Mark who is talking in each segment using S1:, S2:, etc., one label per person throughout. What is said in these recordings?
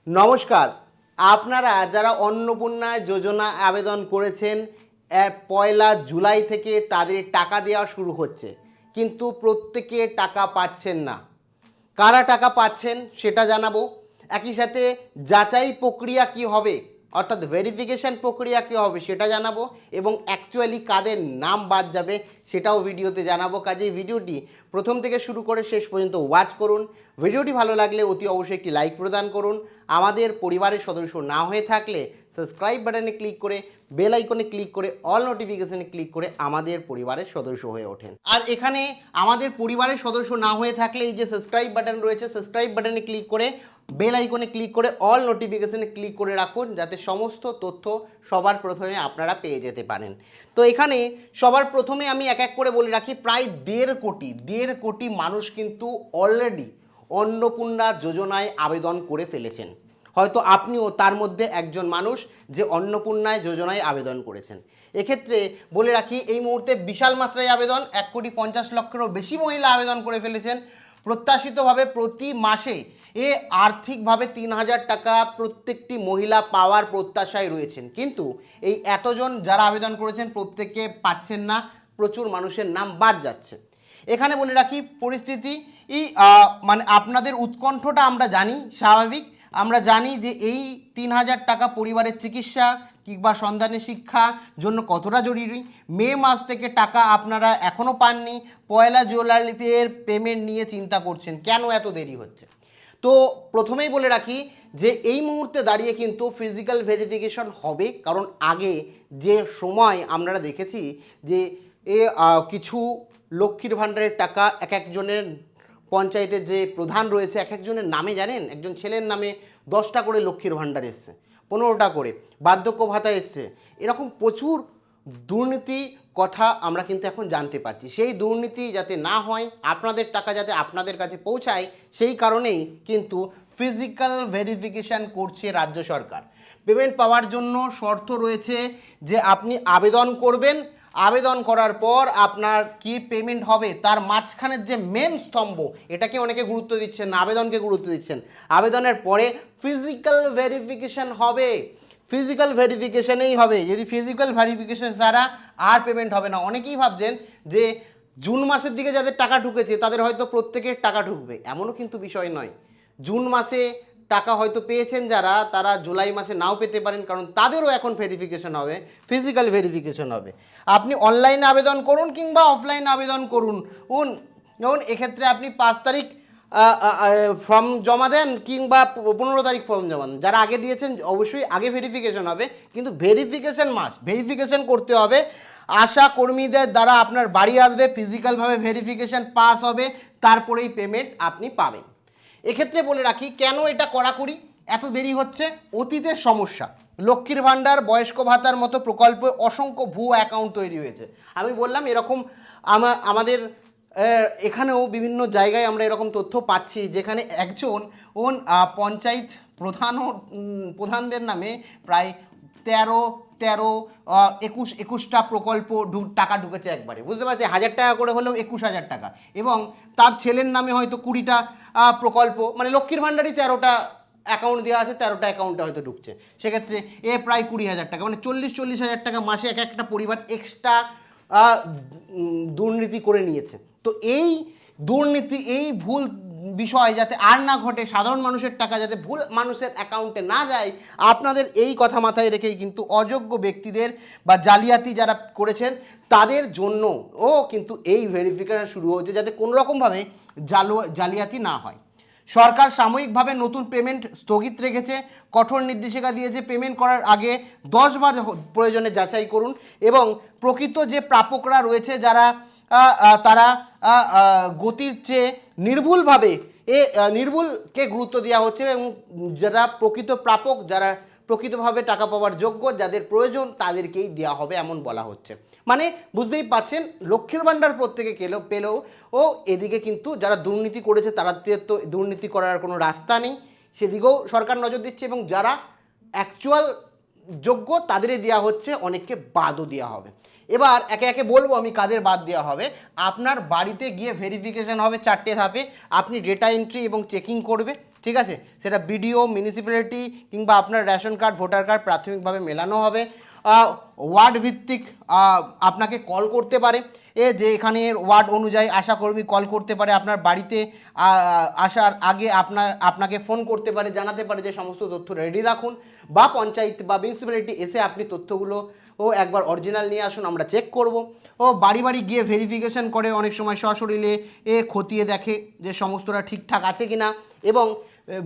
S1: নমস্কার। আপনারা যারা অন্নপূর্ণা যোজনা আবেদন করেছেন, পয়লা জুলাই থেকে তাদের টাকা দেওয়া শুরু হচ্ছে, কিন্তু প্রত্যেকে টাকা পাচ্ছেন না। কারা টাকা পাচ্ছেন সেটা জানাবো। একই সাথে যাচাই প্রক্রিয়া কি হবে, অর্থাৎ ভেরিফিকেশন প্রক্রিয়া কী হবে সেটা জানাবো, এবং অ্যাকচুয়ালি কাদের নাম বাদ যাবে সেটাও ভিডিওতে জানাবো। কাজেই ভিডিওটি প্রথম থেকে শুরু করে শেষ পর্যন্ত ওয়াচ করুন। ভিডিওটি ভালো লাগলে অতি অবশ্যই একটি লাইক প্রদান করুন। আমাদের পরিবারের সদস্য না হয়ে থাকলে সাবস্ক্রাইব বাটনে ক্লিক করে বেল আইকনে ক্লিক করে অল নোটিফিকেশনে ক্লিক করে আমাদের পরিবারের সদস্য হয়ে ওঠেন। আর এখানে আমাদের পরিবারের সদস্য না হয়ে থাকলে এই যে সাবস্ক্রাইব বাটন রয়েছে, সাবস্ক্রাইব বাটনে ক্লিক করে বেল আইকনে ক্লিক করে অল নোটিফিকেশনে ক্লিক করে রাখুন, যাতে সমস্ত তথ্য সবার প্রথমে আপনারা পেয়ে যেতে পারেন। তো এখানে সবার প্রথমে আমি এক এক করে বলে রাখি, প্রায় 1.5 কোটি মানুষ কিন্তু অলরেডি অন্নপূর্ণা যোজনায় আবেদন করে ফেলেছেন। হয়তো আপনিও তার মধ্যে একজন মানুষ যে অন্নপূর্ণা যোজনায় আবেদন করেছেন। এক্ষেত্রে বলে রাখি, এই মুহূর্তে বিশাল মাত্রায় আবেদন, 1,50,00,000-এরও বেশি মহিলা আবেদন করে ফেলেছেন। প্রত্যাশিতভাবে প্রতি মাসে আর্থিকভাবে 3,000 টাকা প্রত্যেকটি মহিলা পাওয়ার প্রত্যাশায় রয়েছেন, কিন্তু এই এতজন যারা আবেদন করেছেন প্রত্যেকে পাচ্ছেন না, প্রচুর মানুষের নাম বাদ যাচ্ছে। এখানে বলে রাখি পরিস্থিতি মানে আপনাদের উৎকণ্ঠটা আমরা জানি, স্বাভাবিক। আমরা জানি যে এই 3,000 টাকা পরিবারের চিকিৎসা কিংবা সন্তানের শিক্ষা জন্য কতটা জরুরি। মে মাস থেকে টাকা আপনারা এখনও পাননি, পয়লা জুলাইয়ের পেমেন্ট নিয়ে চিন্তা করছেন, কেন এত দেরি হচ্ছে? তো প্রথমেই বলে রাখি যে এই মুহূর্তে দাঁড়িয়ে কিন্তু ফিজিক্যাল ভেরিফিকেশন হবে, কারণ আগে যে সময় আমরা দেখেছি যে কিছু লক্ষ্মীর ভাণ্ডারের টাকা এক একজনের পঞ্চায়েতের যে প্রধান রয়েছে এক একজনের নামে, জানেন, একজন ছেলের নামে 10টা করে লক্ষ্মীর ভাণ্ডার এসছে, 15টা করে বার্ধক্য ভাতা এসছে, এরকম প্রচুর দুর্নীতি কথা আমরা কিন্তু এখন জানতে পারছি। সেই দুর্নীতি যাতে না হয়, আপনাদের টাকা যাতে আপনাদের কাছে পৌঁছায়, সেই কারণেই কিন্তু ফিজিক্যাল ভেরিফিকেশান করছে রাজ্য সরকার। পেমেন্ট পাওয়ার জন্য শর্ত রয়েছে যে আপনি আবেদন করবেন, আবেদন করার পর আপনার কি পেমেন্ট হবে তার মাঝখানের যে মেন স্তম্ভ, এটাকে অনেকে গুরুত্ব দিচ্ছেন না, আবেদনকে গুরুত্ব দিচ্ছেন। আবেদনের পরে ফিজিক্যাল ভেরিফিকেশান হবে, ফিজিক্যাল ভেরিফিকেশানেই হবে। যদি ফিজিক্যাল ভেরিফিকেশান ছাড়া আর পেমেন্ট হবে না। অনেকেই ভাবছেন যে জুন মাসের দিকে যাদের টাকা ঢুকেছে তাদের হয়তো প্রত্যেকের টাকা ঢুকবে, এমনও কিন্তু বিষয় নয়। জুন মাসে টাকা হয়তো পেয়েছেন যারা, তারা জুলাই মাসে নাও পেতে পারেন, কারণ তাদেরও এখন ভেরিফিকেশন হবে, ফিজিক্যাল ভেরিফিকেশন হবে। আপনি অনলাইনে আবেদন করুন কিংবা অফলাইনে আবেদন করুন, যেমন এক্ষেত্রে আপনি 5 তারিখ ফর্ম জমা দেন কিংবা 15 তারিখ ফর্ম জমা দেন, যারা আগে দিয়েছেন অবশ্যই আগে ভেরিফিকেশন হবে, কিন্তু ভেরিফিকেশন মাস্ট, ভেরিফিকেশন করতে হবে। আশা কর্মীদের দ্বারা আপনার বাড়ি আসবে, ফিজিক্যালভাবে ভেরিফিকেশন পাস হবে, তারপরেই পেমেন্ট আপনি পাবেন। এক্ষেত্রে বলে রাখি কেন এটা কড়াকড়ি এত দেরি হচ্ছে। অতীতের সমস্যা, লক্ষ্মীর ভাণ্ডার, বয়স্ক ভাতার মতো প্রকল্পে অসংখ্য ভুয়ো অ্যাকাউন্ট তৈরি হয়েছে। আমি বললাম এরকম আমাদের এখানেও বিভিন্ন জায়গায় আমরা এরকম তথ্য পাচ্ছি, যেখানে একজন পঞ্চায়েত প্রধানদের নামে প্রায় 21টা প্রকল্প টাকা ঢুকেছে একবারে, বুঝতে পারছি, 1,000 টাকা করে হলেও 21,000 টাকা, এবং তার ছেলের নামে হয়তো 20টা প্রকল্প, মানে লক্ষ্মীর ভাণ্ডারই 13টা অ্যাকাউন্ট দেওয়া আছে, 13টা অ্যাকাউন্টে হয়তো ঢুকছে। সেক্ষেত্রে প্রায় 20,000 টাকা, মানে 40,000 টাকা মাসে এক একটা পরিবার এক্সট্রা দুর্নীতি করে নিয়েছে। তো এই দুর্নীতি, এই ভুল বিষয় যাতে আর না ঘটে, সাধারণ মানুষের টাকা যাতে ভুল মানুষের অ্যাকাউন্টে না যায়, আপনাদের এই কথা মাথায় রেখেই কিন্তু অযোগ্য ব্যক্তিদের বা জালিয়াতি যারা করেছেন তাদের জন্য কিন্তু এই ভেরিফিকেশন শুরু হয়েছে, যাতে কোনোরকমভাবে জালিয়াতি না হয়। সরকার সাময়িকভাবে নতুন পেমেন্ট স্থগিত রেখেছে, কঠোর নির্দেশিকা দিয়েছে, পেমেন্ট করার আগে 10 বার প্রয়োজনে যাচাই করুন, এবং প্রকৃত যে প্রাপকরা রয়েছে যারা তারা গতির চেয়ে নির্ভুলকে গুরুত্ব দেওয়া হচ্ছে, এবং যারা প্রকৃত প্রাপক, যারা প্রকৃতভাবে টাকা পাওয়ার যোগ্য, যাদের প্রয়োজন তাদেরকেই দেওয়া হবে এমন বলা হচ্ছে। মানে বুঝতেই পাচ্ছেন, লক্ষ্মীর ভাণ্ডার প্রত্যেকে পেলেও এদিকে কিন্তু যারা দুর্নীতি করেছে তাদের তো দুর্নীতি করার কোনো রাস্তা নেই, সেদিকেও সরকার নজর দিচ্ছে, এবং যারা অ্যাকচুয়াল যোগ্য তাদেরই দেওয়া হচ্ছে, অনেককে বাদও দেওয়া হবে। এবার একে একে বলবো আমি কাদের বাদ দেওয়া হবে। আপনার বাড়িতে গিয়ে ভেরিফিকেশন হবে 4টে ধাপে। আপনি ডেটা এন্ট্রি এবং চেকিং করবে, ঠিক আছে, সেটা বিডিও, মিউনিসিপ্যালিটি কিংবা আপনার রেশন কার্ড, ভোটার কার্ড প্রাথমিকভাবে মেলানো হবে। ওয়ার্ড ভিত্তিক আপনাকে কল করতে পারে, যে এখানের ওয়ার্ড অনুযায়ী আশাকর্মী কল করতে পারে আপনার বাড়িতে আসার আগে আপনাকে ফোন করতে পারে, জানাতে পারে যে সমস্ত তথ্য রেডি রাখুন, বা পঞ্চায়েত বা মিউনিসিপ্যালিটি এসে আপনি তথ্যগুলো একবার অরিজিনাল নিয়ে আসুন, আমরা চেক করব। বাড়ি বাড়ি গিয়ে ভেরিফিকেশন করে অনেক সময় সশরীরে খতিয়ে দেখে যে সমস্তটা ঠিকঠাক আছে কিনা, এবং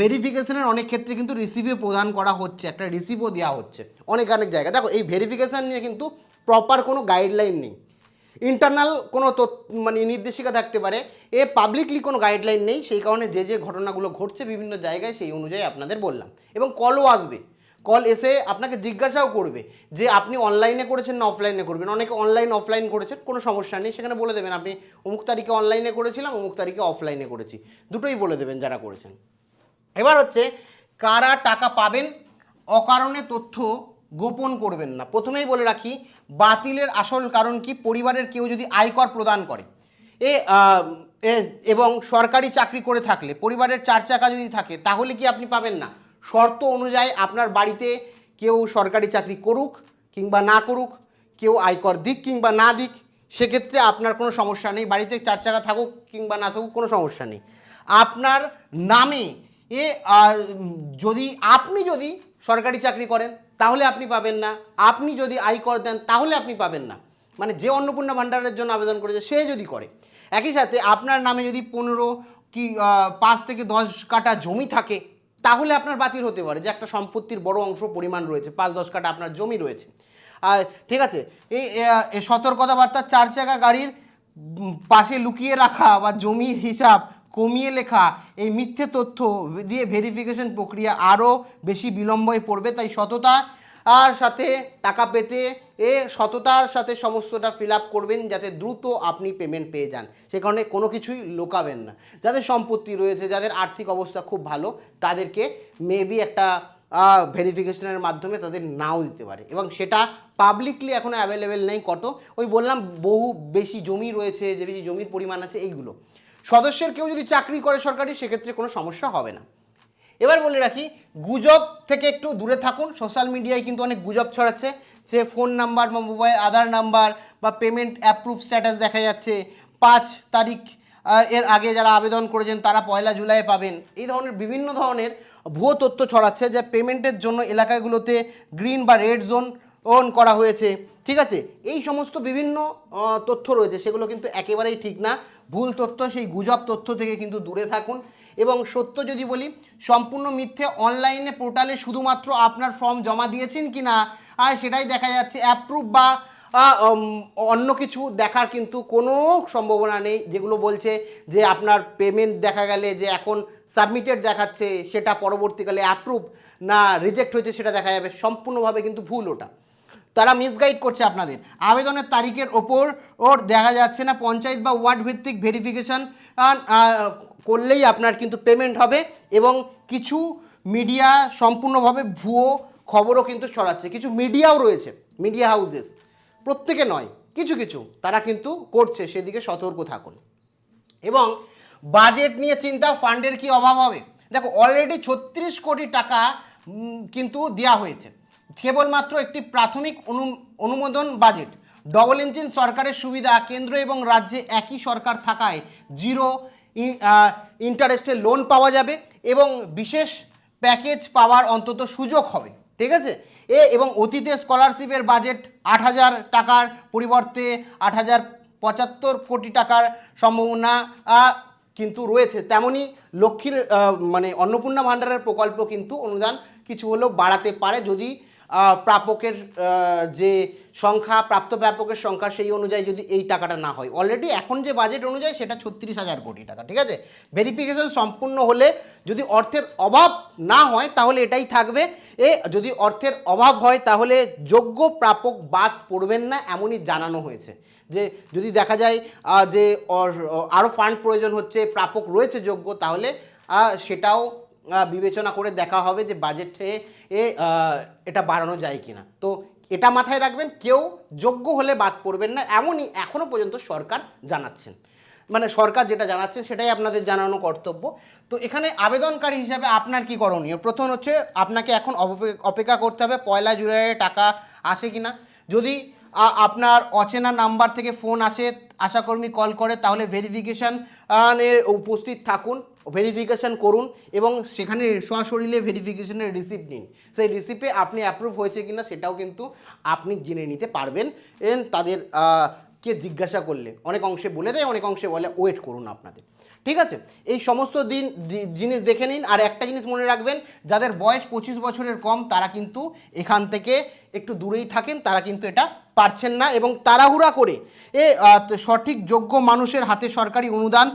S1: ভেরিফিকেশনের অনেক ক্ষেত্রে কিন্তু রিসিভে প্রদান করা হচ্ছে, একটা রিসিভও দেওয়া হচ্ছে অনেক জায়গায়। দেখো, এই ভেরিফিকেশন নিয়ে কিন্তু প্রপার কোনো গাইডলাইন নেই, ইন্টারনাল কোনো মানে নির্দেশিকা থাকতে পারে, পাবলিকলি কোনো গাইডলাইন নেই। সেই কারণে যে ঘটনাগুলো ঘটছে বিভিন্ন জায়গায় সেই অনুযায়ী আপনাদের বললাম। এবং কলও আসবে, কল এসে আপনাকে জিজ্ঞাসাও করবে যে আপনি অনলাইনে করেছেন না অফলাইনে করবেন। অনেকে অনলাইন অফলাইন করেছেন, কোনো সমস্যা নেই, সেখানে বলে দেবেন আপনি অমুক তারিখে অনলাইনে করেছিলাম, অমুক তারিখে অফলাইনে করেছি, দুটোই বলে দেবেন যারা করেছেন। এবার হচ্ছে কারা টাকা পাবেন, অকারণে তথ্য গোপন করবেন না। প্রথমেই বলে রাখি, বাতিলের আসল কারণ কি, পরিবারের কেউ যদি আয়কর প্রদান করে এবং সরকারি চাকরি করে থাকলে, পরিবারের 4 চাকা যদি থাকে, তাহলে কি আপনি পাবেন না? শর্ত অনুযায়ী আপনার বাড়িতে কেউ সরকারি চাকরি করুক কিংবা না করুক, কেউ আয়কর দিক কিংবা না দিক, সেক্ষেত্রে আপনার কোনো সমস্যা নেই। বাড়িতে 4 চাকা থাকুক কিংবা না থাকুক, কোনো সমস্যা নেই। আপনার নামে আপনি যদি সরকারি চাকরি করেন তাহলে আপনি পাবেন না, আপনি যদি আয়কর দেন তাহলে আপনি পাবেন না। মানে যে অন্নপূর্ণা ভাণ্ডারের জন্য আবেদন করেছে সে যদি করে, একই সাথে আপনার নামে যদি 15 কি 5 থেকে 10 কাঠা জমি থাকে, তাহলে আপনার বাতিল হতে পারে, যে একটা সম্পত্তির বড় অংশ পরিমাণ রয়েছে, 5-10 কাঠা আপনার জমি রয়েছে। ঠিক আছে, এই সতর্কতাবার্তা 4 চাকা গাড়ির পাশে লুকিয়ে রাখা বা জমির হিসাব কমিয়ে লেখা, এই মিথ্যে তথ্য দিয়ে ভেরিফিকেশন প্রক্রিয়া আরও বেশি বিলম্বয়ে পড়বে। তাই সততা আর সাথে টাকা পেতে সততার সাথে সমস্তটা ফিল আপ করবেন, যাতে দ্রুত আপনি পেমেন্ট পেয়ে যান। সে কারণে কোনো কিছুই লোকাবেন না। যাদের সম্পত্তি রয়েছে, যাদের আর্থিক অবস্থা খুব ভালো, তাদেরকে মেবি একটা ভেরিফিকেশনের মাধ্যমে তাদের নাও দিতে পারে, এবং সেটা পাবলিকলি এখনও অ্যাভেলেবেল নেই। ওই বললাম বহু বেশি জমি রয়েছে, যে বেশি জমির পরিমাণ আছে, এইগুলো সদস্যের কেউ যদি চাকরি করে সরকারি, সেক্ষেত্রে কোনো সমস্যা হবে না। এবার বলে রাখি, গুজব থেকে একটু দূরে থাকুন। সোশ্যাল মিডিয়ায় কিন্তু অনেক গুজব ছড়াচ্ছে, যে ফোন নাম্বার বা মোবাইল আধার নাম্বার বা পেমেন্ট অ্যাপ্রুভ স্ট্যাটাস দেখা যাচ্ছে 5 তারিখ এর আগে যারা আবেদন করেছেন তারা 1 জুলাই পাবেন। এই ধরনের বিভিন্ন ধরনের ভুয়ো তথ্য ছড়াচ্ছে, যে পেমেন্টের জন্য এলাকাগুলোতে গ্রিন বা রেড জোন করা হয়েছে। ঠিক আছে, এই সমস্ত বিভিন্ন তথ্য রয়েছে, সেগুলো কিন্তু একেবারেই ঠিক না, ভুল তথ্য। সেই গুজব তথ্য থেকে কিন্তু দূরে থাকুন। এবং সত্য যদি বলি, সম্পূর্ণ মিথ্যে। অনলাইনে পোর্টালে শুধুমাত্র আপনার ফর্ম জমা দিয়েছেন কি না আর সেটাই দেখা যাচ্ছে, অ্যাপ্রুভ বা অন্য কিছু দেখার কিন্তু কোনো সম্ভাবনা নেই। যেগুলো বলছে যে আপনার পেমেন্ট দেখা গেলে যে এখন সাবমিটেড দেখাচ্ছে, সেটা পরবর্তীকালে অ্যাপ্রুভ না রিজেক্ট হয়েছে সেটা দেখা যাবে, সম্পূর্ণভাবে কিন্তু ভুল। ওটা তারা মিসগাইড করছে আপনাদের। আবেদনের তারিখের ওপর দেখা যাচ্ছে না, পঞ্চায়েত বা ওয়ার্ড ভিত্তিক ভেরিফিকেশান করলেই আপনার কিন্তু পেমেন্ট হবে। এবং কিছু মিডিয়া সম্পূর্ণভাবে ভুয়ো খবরও কিন্তু ছড়াচ্ছে, কিছু মিডিয়াও রয়েছে, মিডিয়া হাউসেস, প্রত্যেকে নয়, কিছু কিছু তারা কিন্তু করছে, সেদিকে সতর্ক থাকুন। এবং বাজেট নিয়ে চিন্তা, ফান্ডের কি অভাব হবে? দেখো, অলরেডি 36 কোটি টাকা কিন্তু দেওয়া হয়েছে, কেবলমাত্র একটি প্রাথমিক অনুমোদন বাজেট। ডবল ইঞ্জিন সরকারের সুবিধা, কেন্দ্র এবং রাজ্যে একই সরকার থাকায় 0 ইন্টারেস্টে লোন পাওয়া যাবে এবং বিশেষ প্যাকেজ পাওয়ার অন্তত সুযোগ হবে। ঠিক আছে, এবং অতীতে স্কলারশিপের বাজেট 8,000 টাকার পরিবর্তে 8,075 কোটি টাকার সম্ভাবনা কিন্তু রয়েছে। তেমনি লক্ষ্মীর মানে অন্নপূর্ণা ভাণ্ডারের প্রকল্প কিন্তু অনুদান কিছু হলেও বাড়াতে পারে, যদি প্রাপকের যে সংখ্যা, প্রাপ্ত প্রাপকের সংখ্যা সেই অনুযায়ী যদি এই টাকাটা না হয়। অলরেডি এখন যে বাজেট অনুযায়ী সেটা 36,000 কোটি টাকা। ঠিক আছে, ভেরিফিকেশন সম্পূর্ণ হলে যদি অর্থের অভাব না হয় তাহলে এটাই থাকবে। যদি অর্থের অভাব হয় তাহলে যোগ্য প্রাপক বাদ পড়বেন না, এমনই জানানো হয়েছে। যে যদি দেখা যায় যে আরও ফান্ড প্রয়োজন হচ্ছে, প্রাপক রয়েছে যোগ্য, তাহলে সেটাও বিবেচনা করে দেখা হবে যে বাজেটে এটা বাড়ানো যায় কিনা। তো এটা মাথায় রাখবেন, কেউ যোগ্য হলে বাদ পড়বেন না, এমনই এখনও পর্যন্ত সরকার জানাচ্ছেন। মানে সরকার যেটা জানাচ্ছেন সেটাই আপনাদের জানানো কর্তব্য। তো এখানে আবেদনকারী হিসাবে আপনার কি করণীয়? প্রথম হচ্ছে আপনাকে এখন অপেক্ষা করতে হবে 1 জুলাইয়ে টাকা আসে কিনা। যদি আপনার অচেনা নাম্বার থেকে ফোন আসে, আশাকর্মী কল করে, তাহলে ভেরিফিকেশান উপস্থিত থাকুন, ভেরিফিকেশান করুন এবং সেখানে সশরীরে ভেরিফিকেশনের রিসিপ্ট নিন। সেই রিসিপ্টে আপনি অ্যাপ্রুভ হয়েছে কিনা সেটাও কিন্তু আপনি জেনে নিতে পারবেন তাদের কে জিজ্ঞাসা করলে। অনেক অংশে বলে দেয়, অনেক অংশে বলে ওয়েট করুন আপনাদের। ঠিক আছে, এই সমস্ত জিনিস দেখে নিন। আর একটা জিনিস মনে রাখবেন, যাদের বয়স 25 বছরের কম তারা কিন্তু এখান থেকে একটু দূরেই থাকেন, তারা কিন্তু এটা পারছেন না এবং তাড়াহুড়া করে সঠিক যোগ্য মানুষের হাতে সরকারি অনুদান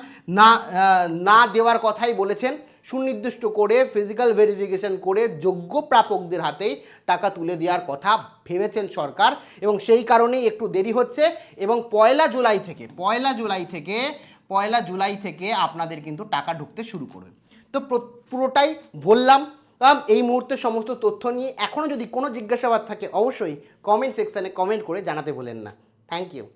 S1: না দেওয়ার কথাই বলেছেন। সুনির্দিষ্ট করে ফিজিক্যাল ভেরিফিকেশন করে যোগ্য প্রাপকদের হাতেই টাকা তুলে দেওয়ার কথা ভেবেছেন সরকার এবং সেই কারণেই একটু দেরি হচ্ছে। এবং 1 জুলাই থেকে আপনাদের কিন্তু টাকা ঢুকতে শুরু করবে। তো পুরোটাই বললাম। এই মুহূর্তে সমস্ত তথ্য নিয়ে এখনও যদি কোনো জিজ্ঞাসাবাদ থাকে অবশ্যই কমেন্ট সেকশানে কমেন্ট করে জানাতে ভুলেন না। Thank you.